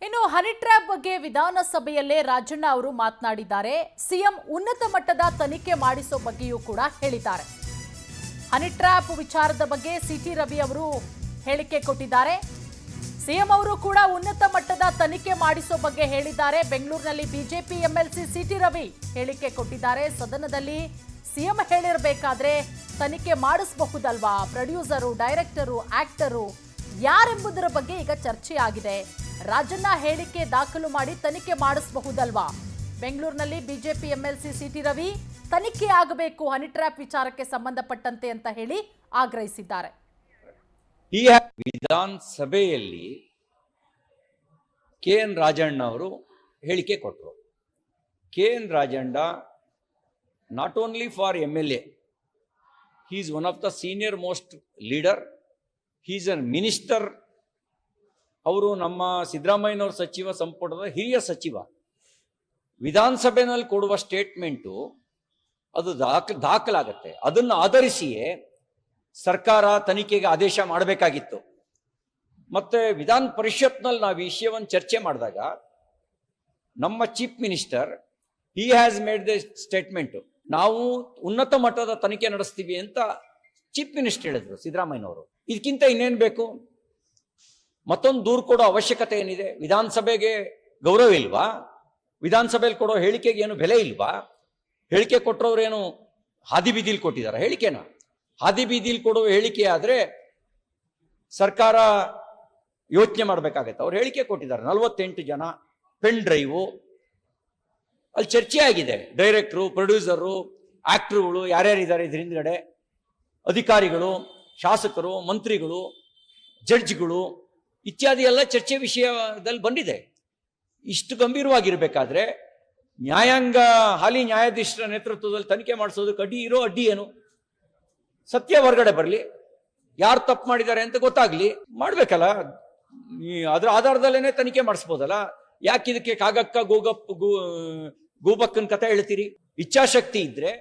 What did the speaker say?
ಇನ್ನು honey trap ಬಗ್ಗೆ ವಿಧಾನಸಭೆಯಲ್ಲೇ ರಾಜಣ್ಣ ಅವರು ಮಾತನಾಡಿದ್ದಾರೆ. ಸಿಎಂ ಉನ್ನತ ಮಟ್ಟದ ತನಿಖೆ ಮಾಡಿಸೋ ಬಗ್ಗೆಯೂ ಕೂಡ ಹೇಳಿದ್ದಾರೆ. ಹನಿ ಟ್ರ್ಯಾಪ್ ವಿಚಾರದ ಬಗ್ಗೆ ಸಿಟಿ ರವಿ ಅವರು ಹೇಳಿಕೆ ಕೊಟ್ಟಿದ್ದಾರೆ. ಸಿಎಂ ಅವರು ಕೂಡ ಉನ್ನತ ಮಟ್ಟದ ತನಿಖೆ ಮಾಡಿಸೋ ಬಗ್ಗೆ ಹೇಳಿದ್ದಾರೆ. ಬೆಂಗಳೂರಿನಲ್ಲಿ ಬಿಜೆಪಿ ಎಂಎಲ್ಸಿ ಸಿಟಿ ರವಿ ಹೇಳಿಕೆ ಕೊಟ್ಟಿದ್ದಾರೆ. ಸದನದಲ್ಲಿ ಸಿಎಂ ಹೇಳಿರಬೇಕಾದ್ರೆ ತನಿಖೆ ಮಾಡಿಸಬಹುದಲ್ವಾ? ಪ್ರೊಡ್ಯೂಸರು, ಡೈರೆಕ್ಟರು, ಆಕ್ಟರು ಯಾರೆಂಬುದರ ಬಗ್ಗೆ ಈಗ ಚರ್ಚೆ ಆಗಿದೆ. ರಾಜಣ್ಣ ಹೇಳಿಕೆ ದಾಖಲು ಮಾಡಿ ತನಿಖೆ ಮಾಡಿಸಬಹುದಲ್ವಾ? ಬೆಂಗಳೂರಿನಲ್ಲಿ ಬಿಜೆಪಿ ಎಂಎಲ್ಸಿ ಸಿಟಿ ರವಿ ತನಿಖೆ ಆಗಬೇಕು ಹನಿ ಟ್ರ್ಯಾಪ್ ವಿಚಾರಕ್ಕೆ ಸಂಬಂಧಪಟ್ಟಂತೆ ಅಂತ ಹೇಳಿ ಆಗ್ರಹಿಸಿದ್ದಾರೆ. ಈ ವಿಧಾನಸಭೆಯಲ್ಲಿ ಕೆ.ಎನ್. ರಾಜಣ್ಣ ಅವರು ಹೇಳಿಕೆ ಕೊಟ್ಟರು. KN. Rajanna not only for MLA, he is one of the senior most leader, he is a minister. ಅವರು ನಮ್ಮ ಸಿದ್ದರಾಮಯ್ಯನವ್ರ ಸಚಿವ ಸಂಪುಟದ ಹಿರಿಯ ಸಚಿವ. ವಿಧಾನಸಭೆಯಲ್ಲಿ ಕೊಡುವ ಸ್ಟೇಟ್ಮೆಂಟು ಅದು ದಾಖಲಾಗತ್ತೆ. ಅದನ್ನು ಆಧರಿಸಿಯೇ ಸರ್ಕಾರ ತನಿಖೆಗೆ ಆದೇಶ ಮಾಡಬೇಕಾಗಿತ್ತು. ಮತ್ತೆ ವಿಧಾನ ಪರಿಷತ್ನಲ್ಲಿ ನಾವು ವಿಷಯವನ್ನು ಚರ್ಚೆ ಮಾಡಿದಾಗ ನಮ್ಮ chief minister he has made the statement, ನಾವು ಉನ್ನತ ಮಟ್ಟದ ತನಿಖೆ ನಡೆಸ್ತೀವಿ ಅಂತ ಚೀಫ್ ಮಿನಿಸ್ಟರ್ ಹೇಳಿದ್ರು ಸಿದ್ದರಾಮಯ್ಯನವರು. ಇದಕ್ಕಿಂತ ಇನ್ನೇನು ಬೇಕು? ಮತ್ತೊಂದು ದೂರು ಕೊಡೋ ಅವಶ್ಯಕತೆ ಏನಿದೆ? ವಿಧಾನಸಭೆಗೆ ಗೌರವ ಇಲ್ವಾ? ವಿಧಾನಸಭೆಯಲ್ಲಿ ಕೊಡೋ ಹೇಳಿಕೆಗೆ ಏನು ಬೆಲೆ ಇಲ್ವಾ? ಹೇಳಿಕೆ ಕೊಟ್ಟರವ್ರೇನು ಹಾದಿ ಬೀದಿಲಿ ಕೊಟ್ಟಿದ್ದಾರೆ ಹೇಳಿಕೆನ? ಹಾದಿ ಬೀದಿಲಿ ಕೊಡುವ ಹೇಳಿಕೆ ಆದ್ರೆ ಸರ್ಕಾರ ಯೋಚನೆ ಮಾಡಬೇಕಾಗತ್ತೆ. ಅವ್ರು ಹೇಳಿಕೆ ಕೊಟ್ಟಿದ್ದಾರೆ. 48 ಜನ, ಪೆನ್ ಡ್ರೈವು, ಅಲ್ಲಿ ಚರ್ಚೆ ಆಗಿದೆ. ಡೈರೆಕ್ಟ್ರು, ಪ್ರೊಡ್ಯೂಸರು, ಆಕ್ಟರ್ಗಳು ಯಾರ್ಯಾರಿದ್ದಾರೆ ಇದ್ರ ಹಿಂದ್ಗಡೆ, ಅಧಿಕಾರಿಗಳು, ಶಾಸಕರು, ಮಂತ್ರಿಗಳು, ಜಡ್ಜ್ಗಳು ಇತ್ಯಾದಿ ಎಲ್ಲ ಚರ್ಚೆ ವಿಷಯದಲ್ಲಿ ಬಂದಿದೆ. ಇಷ್ಟು ಗಂಭೀರವಾಗಿರ್ಬೇಕಾದ್ರೆ ನ್ಯಾಯಾಂಗ ಹಾಲಿ ನ್ಯಾಯಾಧೀಶರ ನೇತೃತ್ವದಲ್ಲಿ ತನಿಖೆ ಮಾಡಿಸೋದಕ್ಕೆ ಅಡ್ಡಿ ಏನು? ಸತ್ಯ ಹೊರಗಡೆ ಬರಲಿ, ಯಾರು ತಪ್ಪು ಮಾಡಿದ್ದಾರೆ ಅಂತ ಗೊತ್ತಾಗ್ಲಿ, ಮಾಡ್ಬೇಕಲ್ಲ. ಅದ್ರ ಆಧಾರದಲ್ಲೇನೆ ತನಿಖೆ ಮಾಡಿಸ್ಬೋದಲ್ಲ. ಯಾಕೆ ಇದಕ್ಕೆ ಕಾಗಕ್ಕ ಗೂಬಕ್ಕನ್ ಕಥೆ ಹೇಳ್ತೀರಿ? ಇಚ್ಛಾಶಕ್ತಿ ಇದ್ರೆ